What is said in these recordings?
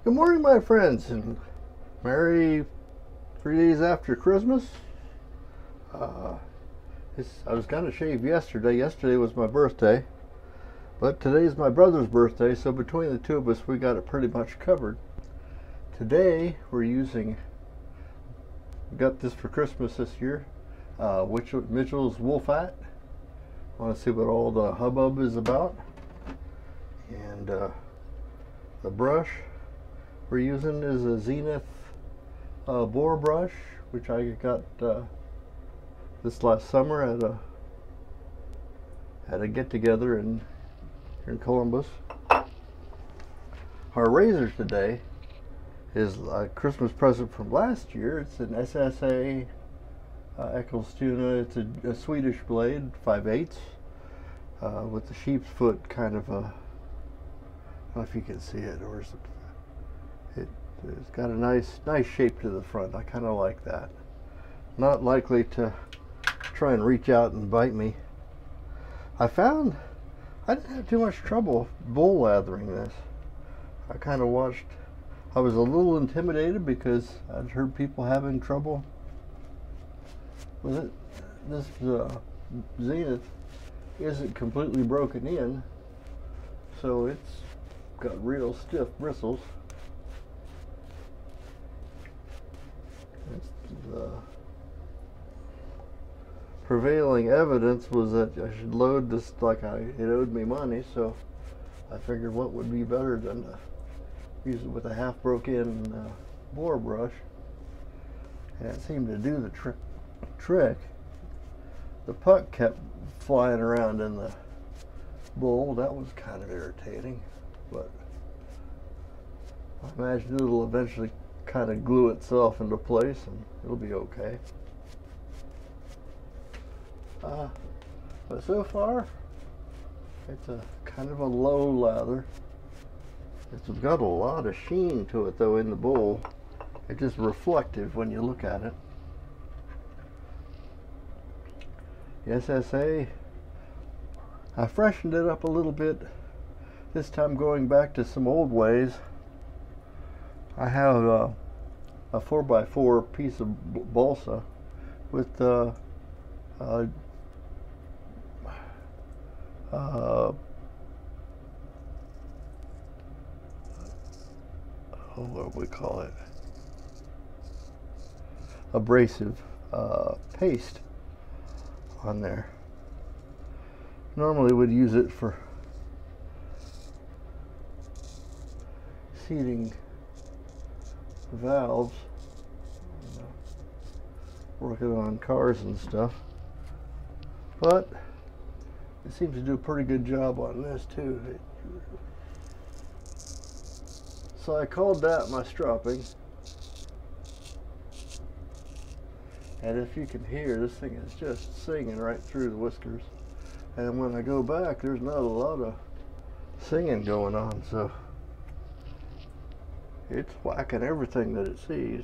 Good morning, my friends, and Merry 3 days after Christmas. Uh, I was going to shave yesterday. Yesterday was my birthday, but today's my brother's birthday, so between the two of us, we got it pretty much covered. Today, we got this for Christmas this year, Mitchell's Wolfat. I want to see what all the hubbub is about. And the brush we're using is a Zenith boar brush, which I got this last summer at a get together here in Columbus. Our razor today is a Christmas present from last year. It's an SSA Eskilstuna. It's a Swedish blade, 5/8, with the sheep's foot kind of a. I don't know if you can see it, or is it's got a nice shape to the front. I kind of like that. Not likely to try and reach out and bite me. I found I didn't have too much trouble bull lathering this. I kind of watched. I was a little intimidated because I'd heard people having trouble with it. This Zenith isn't completely broken in, so it's got real stiff bristles. The prevailing evidence was that I should load this like it owed me money, so I figured what would be better than to use it with a half broken boar brush, and it seemed to do the trick. The puck kept flying around in the bowl. That was kind of irritating, but I imagine it'll eventually kind of glue itself into place and it'll be okay. But so far, it's a kind of a low lather. It's got a lot of sheen to it though in the bowl. It's just reflective when you look at it. The SSA, I freshened it up a little bit, this time going back to some old ways. I have a 4x4 piece of balsa with what do we call it? Abrasive paste on there. Normally would use it for seating valves, working on cars and stuff, but it seems to do a pretty good job on this too. So I called that my stropping, and if you can hear, this thing is just singing right through the whiskers, and when I go back there's not a lot of singing going on, so it's whacking everything that it sees.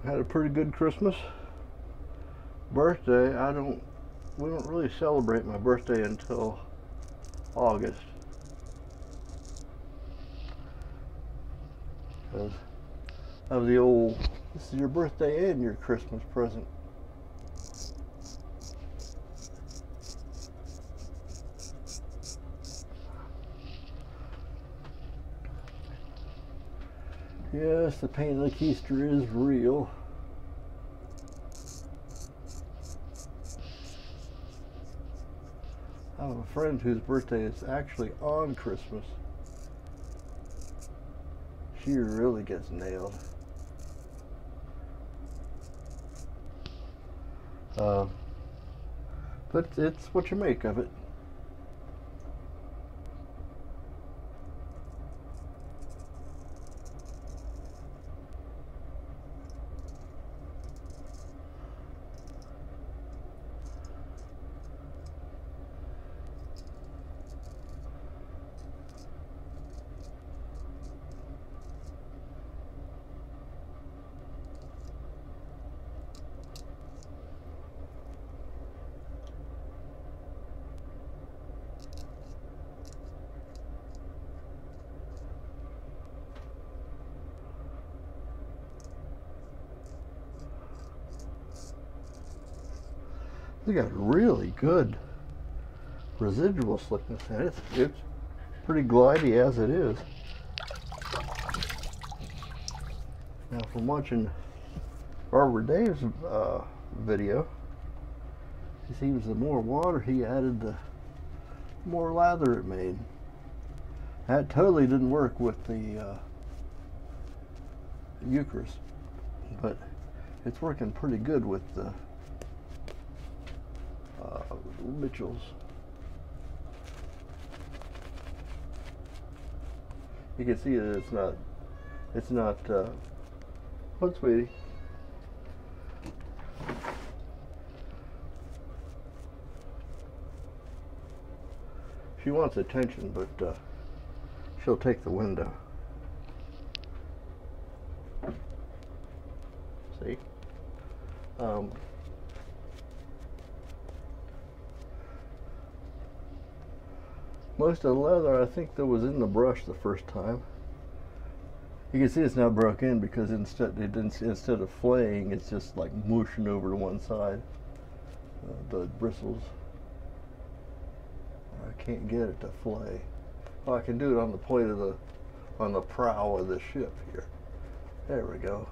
Had a pretty good Christmas. Birthday, we don't really celebrate my birthday until August. Because of the old, this is your birthday and your Christmas present. Yes, the pain in the keister is real. I have a friend whose birthday is actually on Christmas. She really gets nailed. But it's what you make of it. It's got really good residual slickness in it. It's pretty glidey as it is. Now, from watching Barber Dave's video, it seems the more water he added, the more lather it made. That totally didn't work with the Eucharist, but it's working pretty good with the Mitchells. You can see that it's not, what, sweetie? She wants attention, but she'll take the window. See? Most of the leather, I think, that was in the brush the first time. You can see it's now broke in because instead of flaying, it's just like mushing over to one side. The bristles. I can't get it to flay. Well, I can do it on the point of on the prow of the ship here. There we go.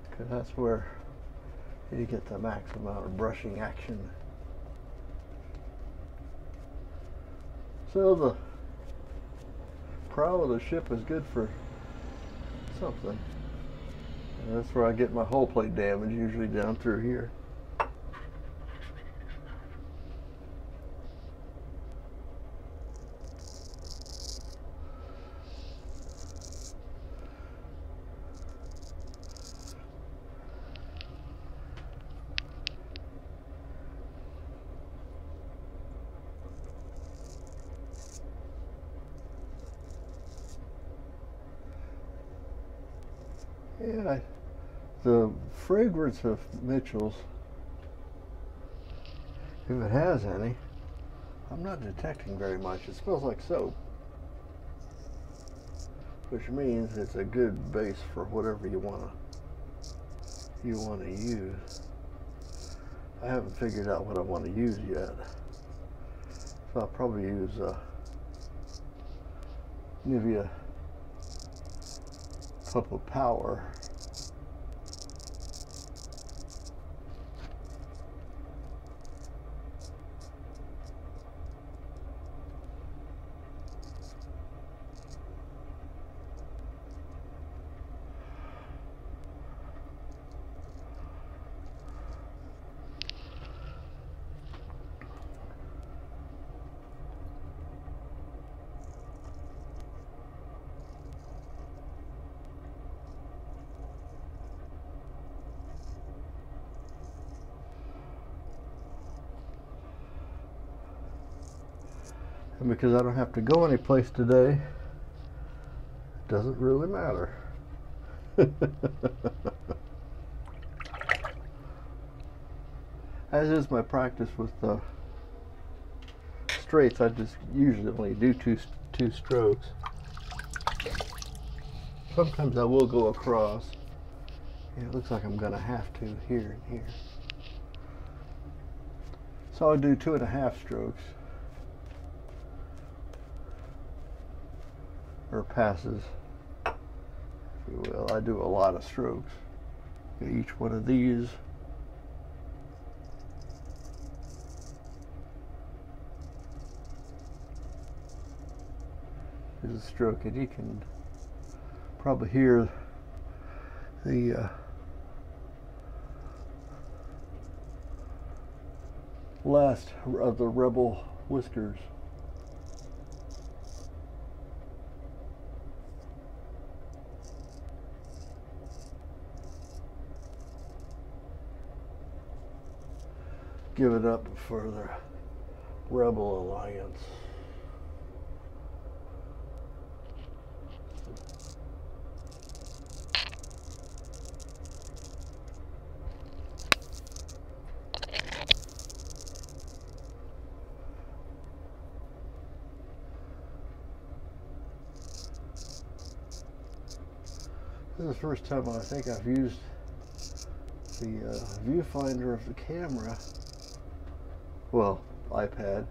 Because that's where you get the max amount of brushing action. So the prow of the ship is good for something. And that's where I get my hull plate damage, usually down through here. Yeah, the fragrance of Mitchell's, if it has any, I'm not detecting very much. It smells like soap, which means it's a good base for whatever you wanna use. I haven't figured out what I want to use yet, so I'll probably use Nivea Pup of Power. And because I don't have to go anyplace today, it doesn't really matter. As is my practice with straights, I just usually only do two strokes. Sometimes I will go across. Yeah, it looks like I'm going to have to here and here. So I'll do 2.5 strokes. Or passes, if you will. I do a lot of strokes. Each one of these is a stroke, and you can probably hear the last of the Rebel whiskers. Give it up for the Rebel Alliance. This is the first time I think I've used the viewfinder of the camera, well, iPad,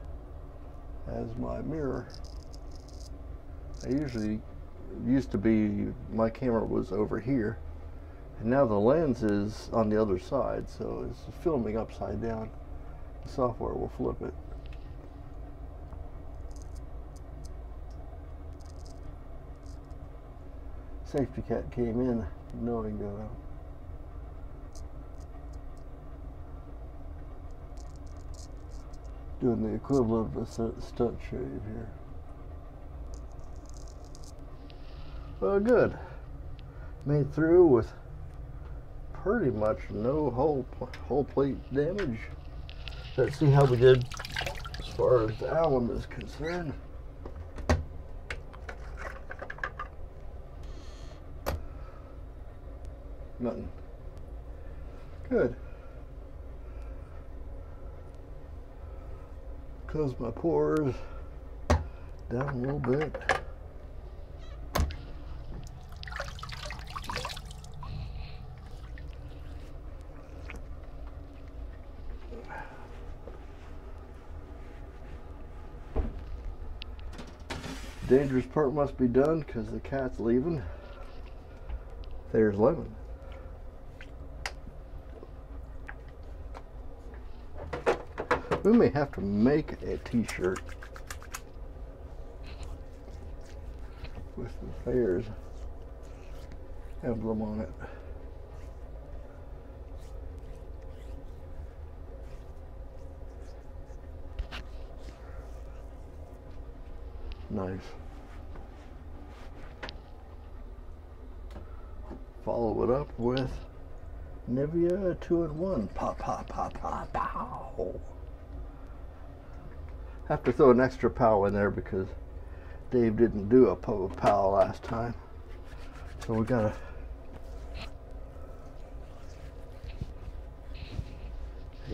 as my mirror. I usually used to be, my camera was over here, and now the lens is on the other side, so it's filming upside down. The software will flip it. Safety cat came in knowing that I'm doing the equivalent of a stunt shave here. Well, good. Made through with pretty much no whole plate damage. Let's see how we did as far as the alum is concerned. Nothing. Good. Close my pores down a little bit. Dangerous part must be done because the cat's leaving. There's Lemon. We may have to make a t-shirt with the Bears emblem on it. Nice. Follow it up with Nivea 2-in-1. Pop, pop, pop, pop, pow. Have to throw an extra pow in there because Dave didn't do a pow last time. So we gotta.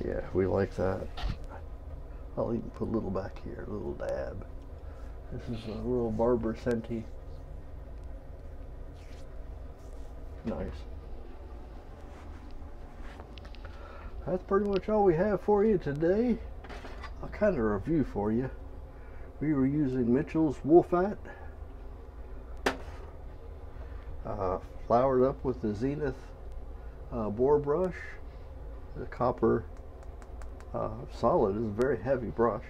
Yeah, we like that. I'll even put a little back here, a little dab. This is a little Barber Senti. Nice. That's pretty much all we have for you today. I'll kind of review for you. We were using Mitchell's Wolfat, flowered up with the Zenith boar brush. The copper solid is a very heavy brush.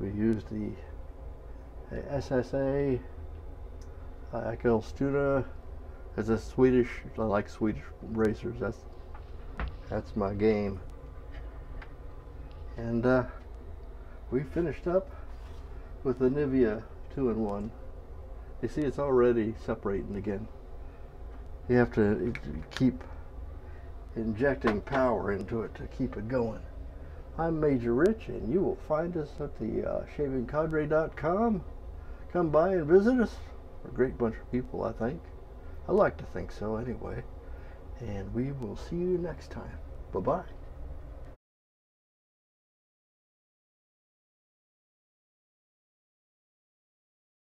We used the SSA Eskilstuna. It's a Swedish. I like Swedish racers. That's my game. And we finished up with the Nivea 2-in-1. You see, it's already separating again. You have to keep injecting power into it to keep it going. I'm Major Rich, and you will find us at the shavingcadre.com. Come by and visit us. We're a great bunch of people, I think. I like to think so anyway. And we will see you next time. Bye-bye.